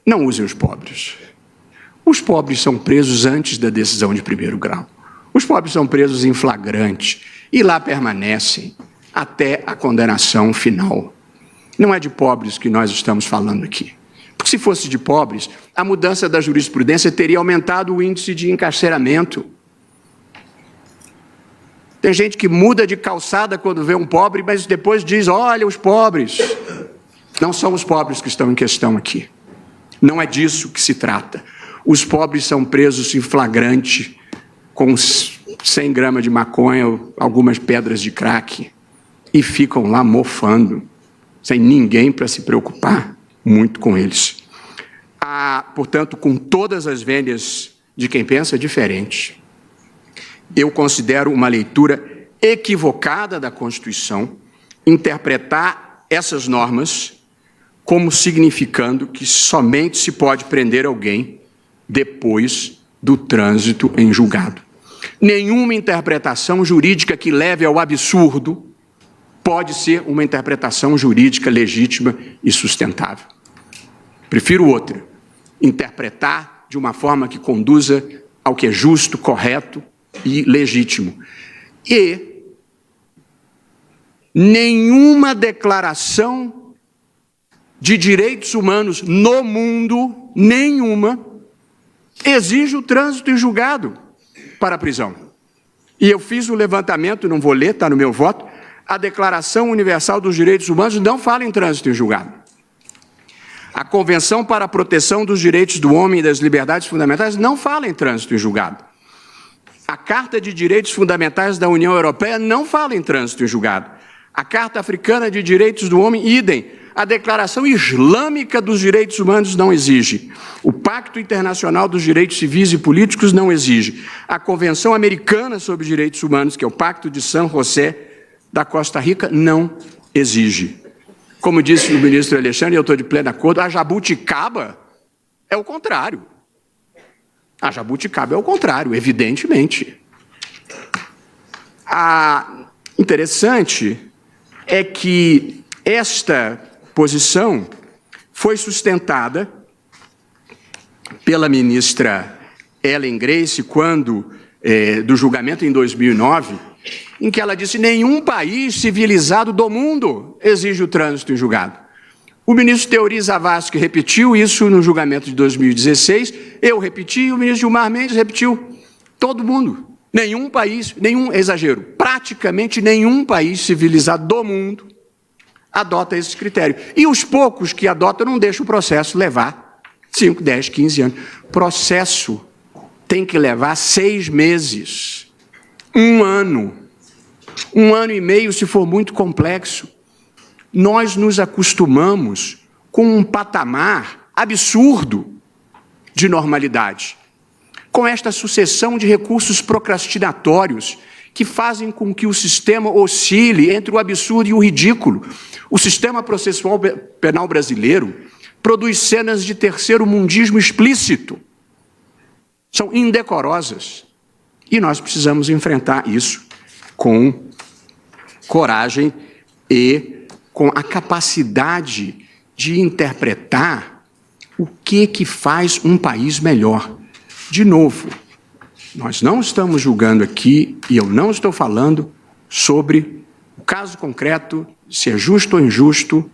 não usem os pobres. Os pobres são presos antes da decisão de primeiro grau. Os pobres são presos em flagrante e lá permanecem até a condenação final. Não é de pobres que nós estamos falando aqui. Porque se fosse de pobres, a mudança da jurisprudência teria aumentado o índice de encarceramento. Tem gente que muda de calçada quando vê um pobre, mas depois diz, olha, os pobres. Não são os pobres que estão em questão aqui. Não é disso que se trata. Os pobres são presos em flagrante, com 100 gramas de maconha, algumas pedras de crack, e ficam lá mofando, sem ninguém para se preocupar muito com eles. Portanto, com todas as vênias de quem pensa diferente, eu considero uma leitura equivocada da Constituição interpretar essas normas como significando que somente se pode prender alguém depois do trânsito em julgado. Nenhuma interpretação jurídica que leve ao absurdo pode ser uma interpretação jurídica legítima e sustentável. Prefiro outra, interpretar de uma forma que conduza ao que é justo, correto e legítimo. E nenhuma declaração de direitos humanos no mundo, nenhuma, exige o trânsito em julgado para a prisão. E eu fiz o levantamento, não vou ler, está no meu voto, a Declaração Universal dos Direitos Humanos não fala em trânsito em julgado. A Convenção para a Proteção dos Direitos do Homem e das Liberdades Fundamentais não fala em trânsito em julgado. A Carta de Direitos Fundamentais da União Europeia não fala em trânsito em julgado. A Carta Africana de Direitos do Homem, idem. A Declaração Islâmica dos Direitos Humanos não exige. O Pacto Internacional dos Direitos Civis e Políticos não exige. A Convenção Americana sobre Direitos Humanos, que é o Pacto de San José da Costa Rica, não exige. Como disse o ministro Alexandre, e eu estou de pleno acordo, a jabuticaba é o contrário. A jabuticaba é o contrário, evidentemente. Interessante é que esta posição foi sustentada pela ministra Ellen Grace quando, do julgamento em 2009, em que ela disse: nenhum país civilizado do mundo exige o trânsito em julgado. O ministro Teori Zavascki repetiu isso no julgamento de 2016, eu repeti, o ministro Gilmar Mendes repetiu. Todo mundo. Nenhum país, nenhum exagero, praticamente nenhum país civilizado do mundo adota esse critério. E os poucos que adotam não deixam o processo levar 5, 10, 15 anos. Processo tem que levar 6 meses, 1 ano, 1 ano e meio se for muito complexo. Nós nos acostumamos com um patamar absurdo de normalidade, com esta sucessão de recursos procrastinatórios que fazem com que o sistema oscile entre o absurdo e o ridículo. O sistema processual penal brasileiro produz cenas de terceiro-mundismo explícito. São indecorosas. E nós precisamos enfrentar isso com coragem e com a capacidade de interpretar o que faz um país melhor. De novo, nós não estamos julgando aqui, e eu não estou falando sobre o caso concreto, se é justo ou injusto,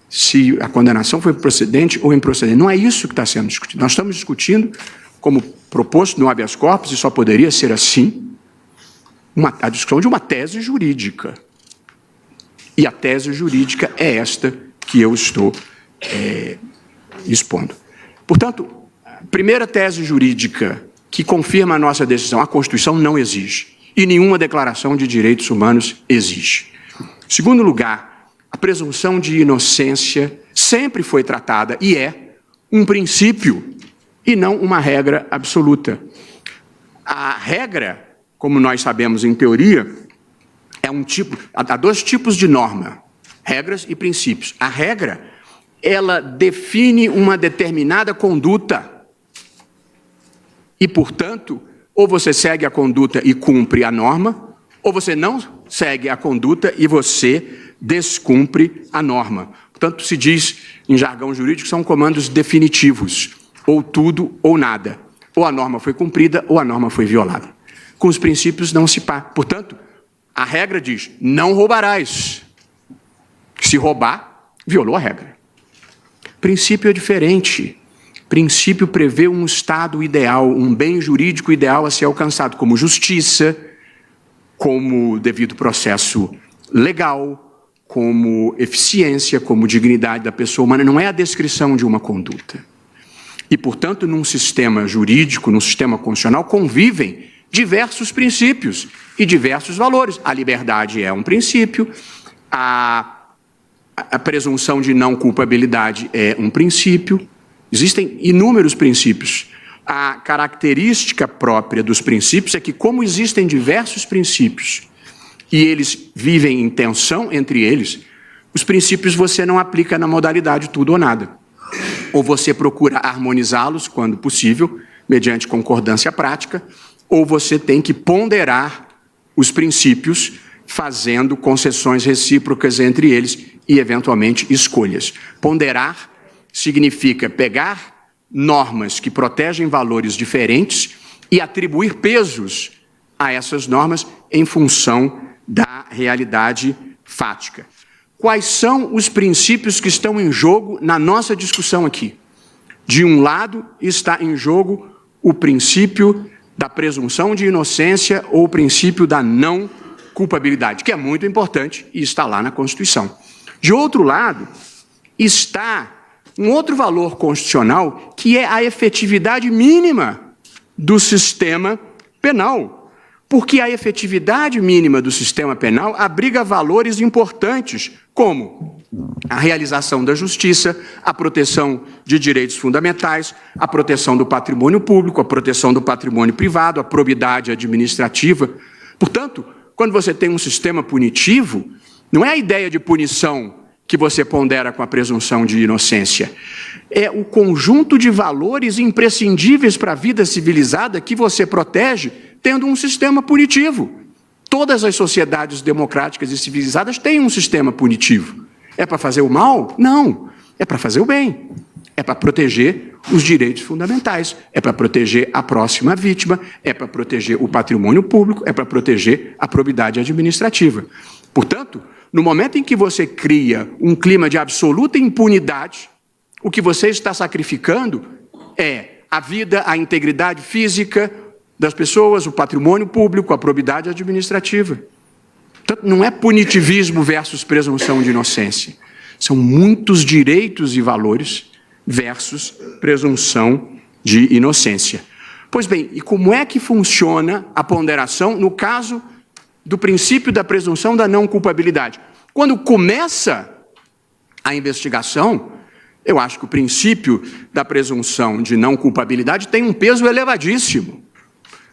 se a condenação foi procedente ou improcedente. Não é isso que está sendo discutido. Nós estamos discutindo, como proposto no habeas corpus, e só poderia ser assim, a discussão de uma tese jurídica. E a tese jurídica é esta que eu estou expondo. Portanto, a primeira tese jurídica que confirma a nossa decisão, a Constituição não exige, e nenhuma declaração de direitos humanos exige. Em segundo lugar, a presunção de inocência sempre foi tratada e é um princípio e não uma regra absoluta. A regra, como nós sabemos em teoria, há 2 tipos de norma, regras e princípios. A regra, ela define uma determinada conduta e, portanto, ou você segue a conduta e cumpre a norma, ou você não segue a conduta e você descumpre a norma. Portanto, se diz, em jargão jurídico, são comandos definitivos, ou tudo ou nada. Ou a norma foi cumprida ou a norma foi violada. Com os princípios não se pá. Portanto, a regra diz, não roubarás. Se roubar, violou a regra. Princípio é diferente. Princípio prevê um estado ideal, um bem jurídico ideal a ser alcançado, como justiça, como devido processo legal, como eficiência, como dignidade da pessoa humana. Não é a descrição de uma conduta. E, portanto, num sistema jurídico, num sistema constitucional, convivem diversos princípios e diversos valores. A liberdade é um princípio, a presunção de não culpabilidade é um princípio. Existem inúmeros princípios. A característica própria dos princípios é que, como existem diversos princípios e eles vivem em tensão entre eles, os princípios você não aplica na modalidade tudo ou nada. Ou você procura harmonizá-los, quando possível, mediante concordância prática, ou você tem que ponderar os princípios, fazendo concessões recíprocas entre eles e, eventualmente, escolhas. Ponderar significa pegar normas que protegem valores diferentes e atribuir pesos a essas normas em função da realidade fática. Quais são os princípios que estão em jogo na nossa discussão aqui? De um lado, está em jogo o princípio da presunção de inocência ou o princípio da não culpabilidade, que é muito importante e está lá na Constituição. De outro lado, está um outro valor constitucional, que é a efetividade mínima do sistema penal. Porque a efetividade mínima do sistema penal abriga valores importantes, como a realização da justiça, a proteção de direitos fundamentais, a proteção do patrimônio público, a proteção do patrimônio privado, a probidade administrativa. Portanto, quando você tem um sistema punitivo, não é a ideia de punição que você pondera com a presunção de inocência. É o conjunto de valores imprescindíveis para a vida civilizada que você protege tendo um sistema punitivo. Todas as sociedades democráticas e civilizadas têm um sistema punitivo. É para fazer o mal? Não. É para fazer o bem. É para proteger os direitos fundamentais. É para proteger a próxima vítima. É para proteger o patrimônio público. É para proteger a probidade administrativa. Portanto, no momento em que você cria um clima de absoluta impunidade, o que você está sacrificando é a vida, a integridade física das pessoas, o patrimônio público, a probidade administrativa. Portanto, não é punitivismo versus presunção de inocência. São muitos direitos e valores versus presunção de inocência. Pois bem, e como é que funciona a ponderação no caso do princípio da presunção da não culpabilidade? Quando começa a investigação, eu acho que o princípio da presunção de não culpabilidade tem um peso elevadíssimo,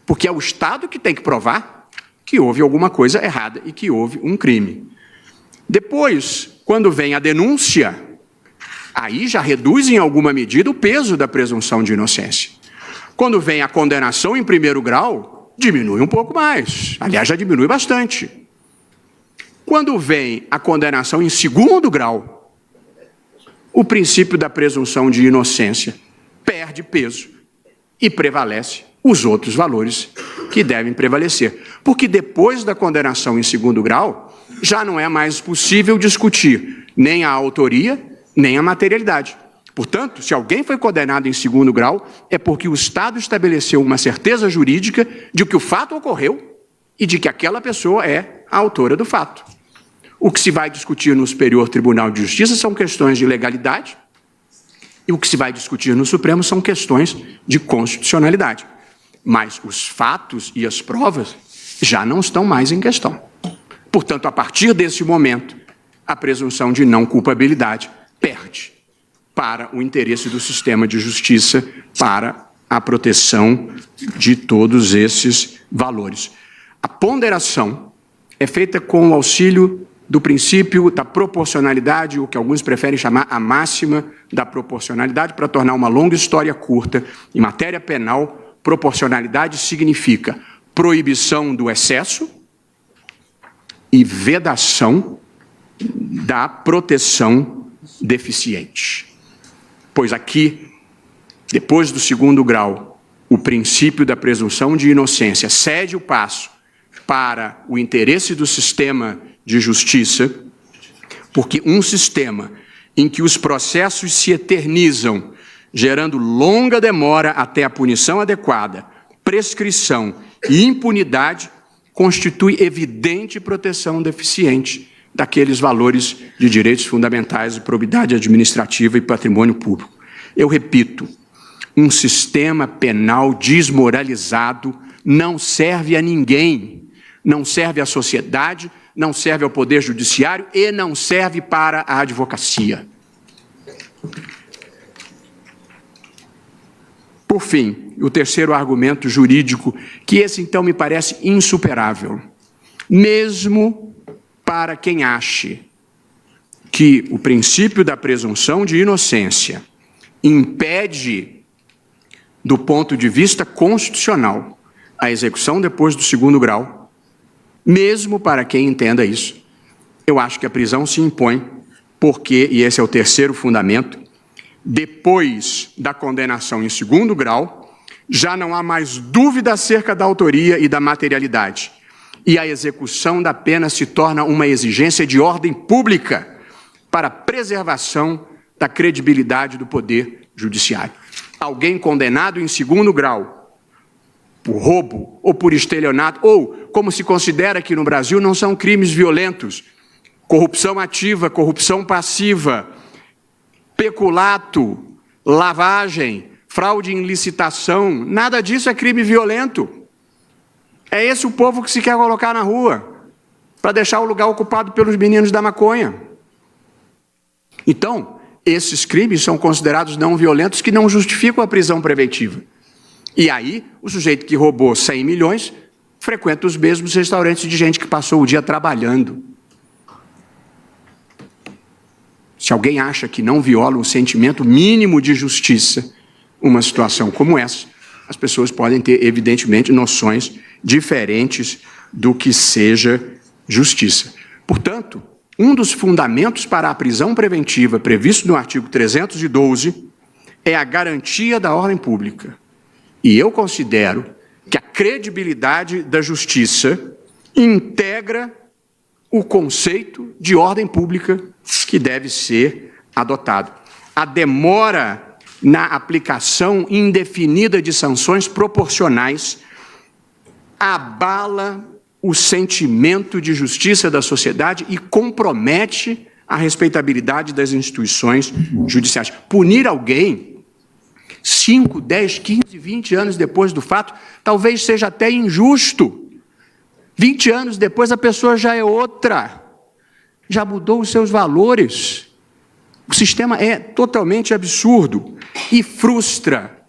porque é o Estado que tem que provar que houve alguma coisa errada e que houve um crime. Depois, quando vem a denúncia, aí já reduz em alguma medida o peso da presunção de inocência. Quando vem a condenação em primeiro grau, diminui um pouco mais. Aliás, já diminui bastante. Quando vem a condenação em segundo grau, o princípio da presunção de inocência perde peso e prevalece os outros valores que devem prevalecer. Porque depois da condenação em segundo grau, já não é mais possível discutir nem a autoria, nem a materialidade. Portanto, se alguém foi condenado em segundo grau, é porque o Estado estabeleceu uma certeza jurídica de que o fato ocorreu e de que aquela pessoa é a autora do fato. O que se vai discutir no Superior Tribunal de Justiça são questões de legalidade e o que se vai discutir no Supremo são questões de constitucionalidade. Mas os fatos e as provas já não estão mais em questão. Portanto, a partir desse momento, a presunção de não culpabilidade perde para o interesse do sistema de justiça, para a proteção de todos esses valores. A ponderação é feita com o auxílio do princípio da proporcionalidade, o que alguns preferem chamar a máxima da proporcionalidade, para tornar uma longa história curta. Em matéria penal, proporcionalidade significa proibição do excesso e vedação da proteção deficiente. Pois aqui, depois do segundo grau, o princípio da presunção de inocência cede o passo para o interesse do sistema de justiça, porque um sistema em que os processos se eternizam, gerando longa demora até a punição adequada, prescrição e impunidade, constitui evidente proteção deficiente daqueles valores de direitos fundamentais, de probidade administrativa e patrimônio público. Eu repito, um sistema penal desmoralizado não serve a ninguém, não serve à sociedade, não serve ao Poder Judiciário e não serve para a advocacia. Por fim, o terceiro argumento jurídico, que esse então me parece insuperável, mesmo para quem ache que o princípio da presunção de inocência impede, do ponto de vista constitucional, a execução depois do segundo grau, mesmo para quem entenda isso, eu acho que a prisão se impõe, porque, e esse é o terceiro fundamento, depois da condenação em segundo grau, já não há mais dúvida acerca da autoria e da materialidade, e a execução da pena se torna uma exigência de ordem pública para a preservação da credibilidade do Poder Judiciário. Alguém condenado em segundo grau por roubo ou por estelionato, ou, como se considera que no Brasil não são crimes violentos, corrupção ativa, corrupção passiva, peculato, lavagem, fraude em licitação, nada disso é crime violento. É esse o povo que se quer colocar na rua, para deixar o lugar ocupado pelos meninos da maconha. Então, esses crimes são considerados não violentos que não justificam a prisão preventiva. E aí, o sujeito que roubou 100 milhões frequenta os mesmos restaurantes de gente que passou o dia trabalhando. Se alguém acha que não viola um sentimento mínimo de justiça, uma situação como essa, as pessoas podem ter, evidentemente, noções diferentes do que seja justiça. Portanto, um dos fundamentos para a prisão preventiva previsto no artigo 312 é a garantia da ordem pública. E eu considero que a credibilidade da justiça integra o conceito de ordem pública que deve ser adotado. A demora na aplicação indefinida de sanções proporcionais abala o sentimento de justiça da sociedade e compromete a respeitabilidade das instituições judiciais. Punir alguém 5, 10, 15, 20 anos depois do fato, talvez seja até injusto. 20 anos depois a pessoa já é outra, já mudou os seus valores. O sistema é totalmente absurdo e frustra.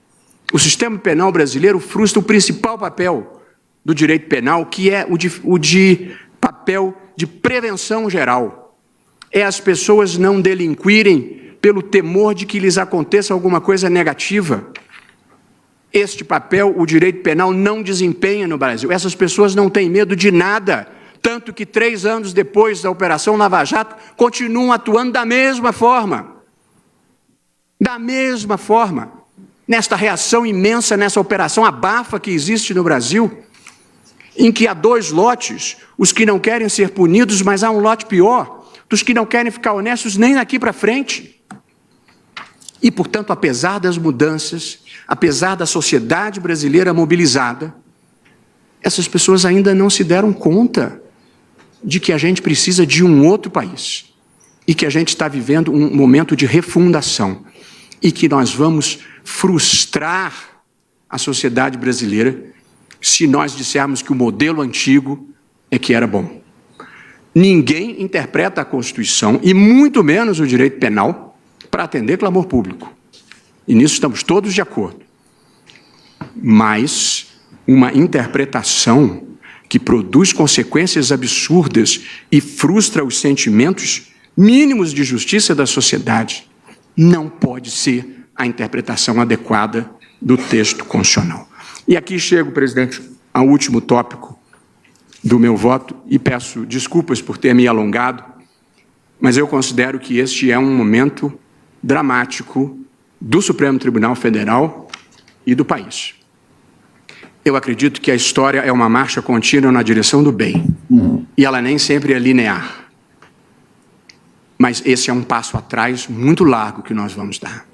O sistema penal brasileiro frustra o principal papel do direito penal, que é o de papel de prevenção geral. É as pessoas não delinquirem pelo temor de que lhes aconteça alguma coisa negativa. Este papel o direito penal não desempenha no Brasil. Essas pessoas não têm medo de nada, tanto que 3 anos depois da Operação Lava Jato, continuam atuando da mesma forma. Da mesma forma. Nesta reação imensa, nessa operação abafa que existe no Brasil, em que há 2 lotes, os que não querem ser punidos, mas há um lote pior, dos que não querem ficar honestos nem daqui para frente. E, portanto, apesar das mudanças, apesar da sociedade brasileira mobilizada, essas pessoas ainda não se deram conta de que a gente precisa de um outro país e que a gente está vivendo um momento de refundação e que nós vamos frustrar a sociedade brasileira se nós dissermos que o modelo antigo é que era bom. Ninguém interpreta a Constituição, e muito menos o direito penal, para atender clamor público. E nisso estamos todos de acordo. Mas uma interpretação que produz consequências absurdas e frustra os sentimentos mínimos de justiça da sociedade não pode ser a interpretação adequada do texto constitucional. E aqui chego, presidente, ao último tópico do meu voto e peço desculpas por ter me alongado. mas eu considero que este é um momento dramático do Supremo Tribunal Federal e do país. Eu acredito que a história é uma marcha contínua na direção do bem, e ela nem sempre é linear. Mas esse é um passo atrás muito largo que nós vamos dar.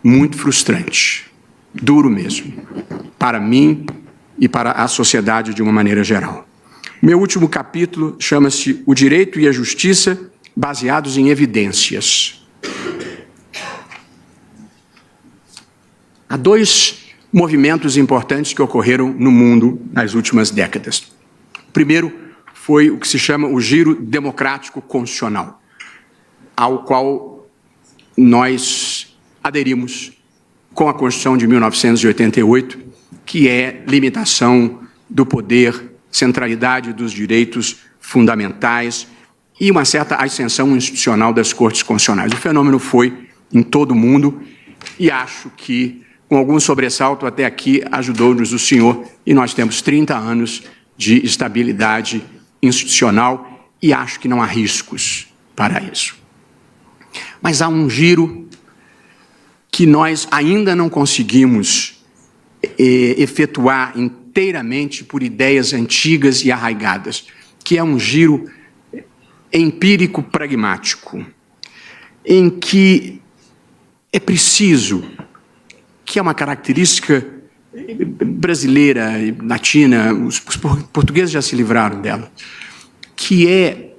Muito frustrante, duro mesmo, para mim e para a sociedade de uma maneira geral. Meu último capítulo chama-se O Direito e a Justiça baseados em evidências. Há dois movimentos importantes que ocorreram no mundo nas últimas décadas. O primeiro foi o que se chama o giro democrático constitucional, ao qual nós aderimos com a Constituição de 1988, que é limitação do poder, centralidade dos direitos fundamentais e uma certa ascensão institucional das cortes constitucionais. O fenômeno foi em todo o mundo e acho que, com algum sobressalto até aqui, ajudou-nos o senhor, e nós temos 30 anos de estabilidade institucional e acho que não há riscos para isso. Mas há um giro que nós ainda não conseguimos efetuar inteiramente por ideias antigas e arraigadas, que é um giro empírico-pragmático, em que é preciso, que é uma característica brasileira e latina, os portugueses já se livraram dela, que é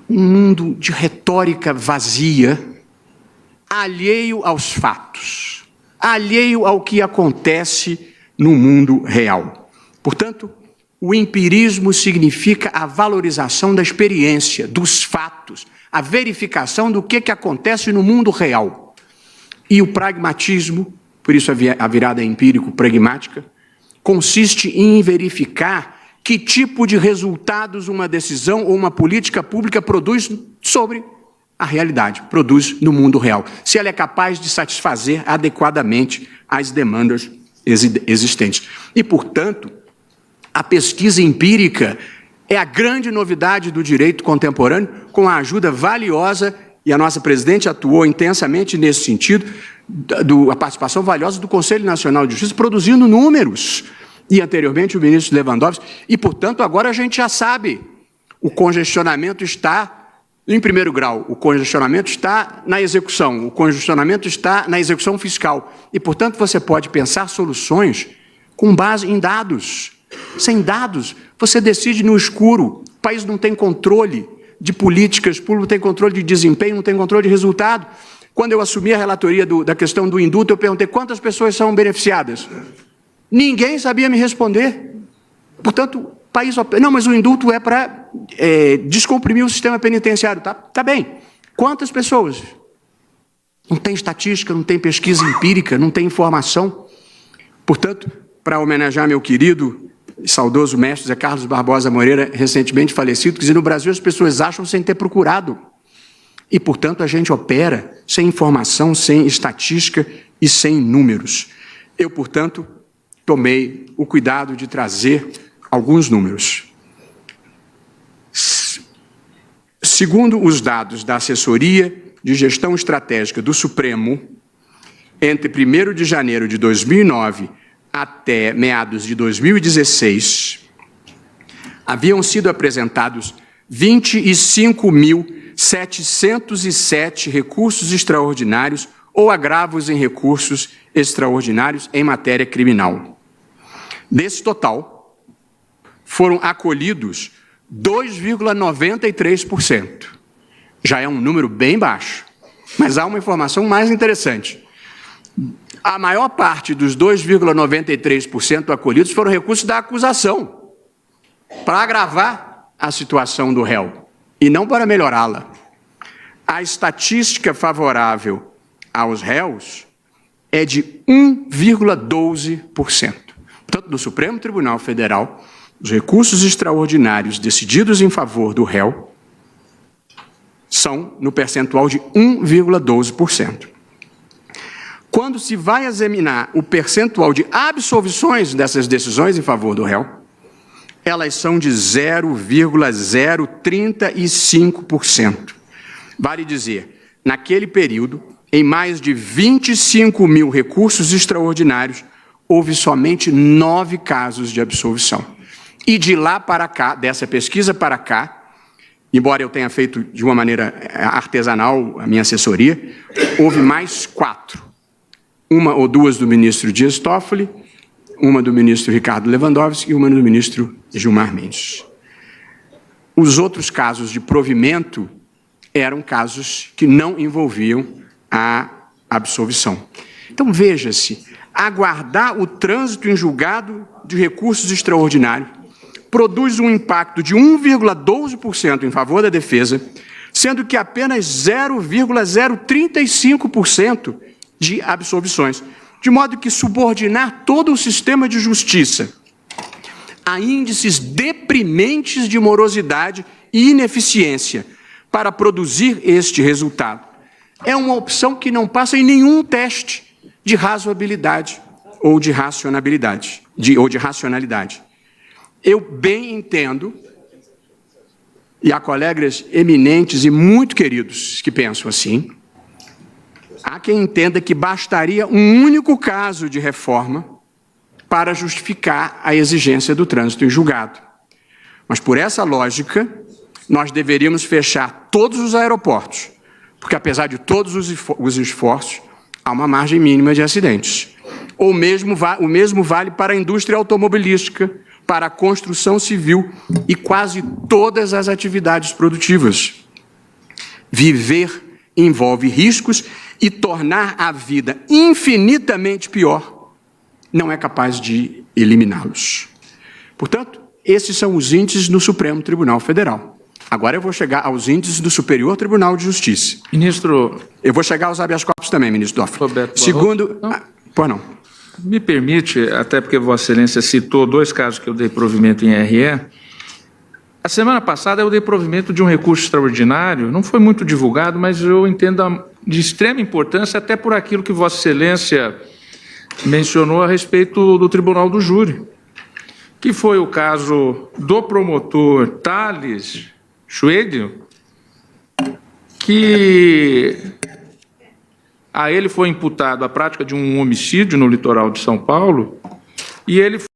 um mundo de retórica vazia, alheio aos fatos, alheio ao que acontece no mundo real. Portanto, o empirismo significa a valorização da experiência, dos fatos, a verificação do que acontece no mundo real. E o pragmatismo, por isso a virada empírico-pragmática, consiste em verificar que tipo de resultados uma decisão ou uma política pública produz sobre a realidade, produz no mundo real, se ela é capaz de satisfazer adequadamente as demandas existentes. E, portanto, a pesquisa empírica é a grande novidade do direito contemporâneo, com a ajuda valiosa, e a nossa presidente atuou intensamente nesse sentido, a participação valiosa do Conselho Nacional de Justiça, produzindo números, e anteriormente o ministro Lewandowski, e, portanto, agora a gente já sabe, o congestionamento está em primeiro grau, o congestionamento está na execução, o congestionamento está na execução fiscal, e, portanto, você pode pensar soluções com base em dados. Sem dados, você decide no escuro, o país não tem controle de políticas públicas, não tem controle de desempenho, não tem controle de resultado. Quando eu assumi a relatoria da questão do indulto, eu perguntei quantas pessoas são beneficiadas. Ninguém sabia me responder. Portanto, o país... Não, mas o indulto é para descomprimir o sistema penitenciário. Tá bem. Quantas pessoas? Não tem estatística, não tem pesquisa empírica, não tem informação. Portanto, para homenagear meu querido e saudoso mestre Zé Carlos Barbosa Moreira, recentemente falecido, quer dizer, no Brasil as pessoas acham sem ter procurado. E, portanto, a gente opera sem informação, sem estatística e sem números. Eu, portanto, tomei o cuidado de trazer alguns números. Segundo os dados da Assessoria de Gestão Estratégica do Supremo, entre 1º de janeiro de 2009 até meados de 2016, haviam sido apresentados 25.707 recursos extraordinários ou agravos em recursos extraordinários em matéria criminal. Desse total, foram acolhidos 2,93%. Já é um número bem baixo, mas há uma informação mais interessante. A maior parte dos 2,93% acolhidos foram recursos da acusação, para agravar a situação do réu, e não para melhorá-la. A estatística favorável aos réus é de 1,12%. Portanto, no Supremo Tribunal Federal, os recursos extraordinários decididos em favor do réu são no percentual de 1,12%. Quando se vai examinar o percentual de absolvições dessas decisões em favor do réu, elas são de 0,035%. Vale dizer, naquele período, em mais de 25 mil recursos extraordinários, houve somente 9 casos de absolvição. E de lá para cá, dessa pesquisa para cá, embora eu tenha feito de uma maneira artesanal a minha assessoria, houve mais 4. Uma ou duas do ministro Dias Toffoli, uma do ministro Ricardo Lewandowski e uma do ministro Gilmar Mendes. Os outros casos de provimento eram casos que não envolviam a absolvição. Então, veja-se, aguardar o trânsito em julgado de recursos extraordinários produz um impacto de 1,12% em favor da defesa, sendo que apenas 0,035% de absolvições, de modo que subordinar todo o sistema de justiça a índices deprimentes de morosidade e ineficiência para produzir este resultado é uma opção que não passa em nenhum teste de razoabilidade ou de racionalidade. Eu bem entendo, e há colegas eminentes e muito queridos que pensam assim, há quem entenda que bastaria um único caso de reforma para justificar a exigência do trânsito em julgado. Mas, por essa lógica, nós deveríamos fechar todos os aeroportos, porque, apesar de todos os esforços, há uma margem mínima de acidentes. O mesmo vale para a indústria automobilística, para a construção civil e quase todas as atividades produtivas. Viver envolve riscos e tornar a vida infinitamente pior não é capaz de eliminá-los. Portanto, esses são os índices do Supremo Tribunal Federal. Agora eu vou chegar aos índices do Superior Tribunal de Justiça. Ministro... Eu vou chegar aos habeas corpus também, ministro Toffoli. Roberto Segundo... Pois não. Me permite, até porque Vossa Excelência citou 2 casos que eu dei provimento em RE. A semana passada eu dei provimento de um recurso extraordinário, não foi muito divulgado, mas eu entendo de extrema importância, até por aquilo que Vossa Excelência mencionou a respeito do Tribunal do Júri, que foi o caso do promotor Thales Schwedel, que a ele foi imputado a prática de um homicídio no litoral de São Paulo, e ele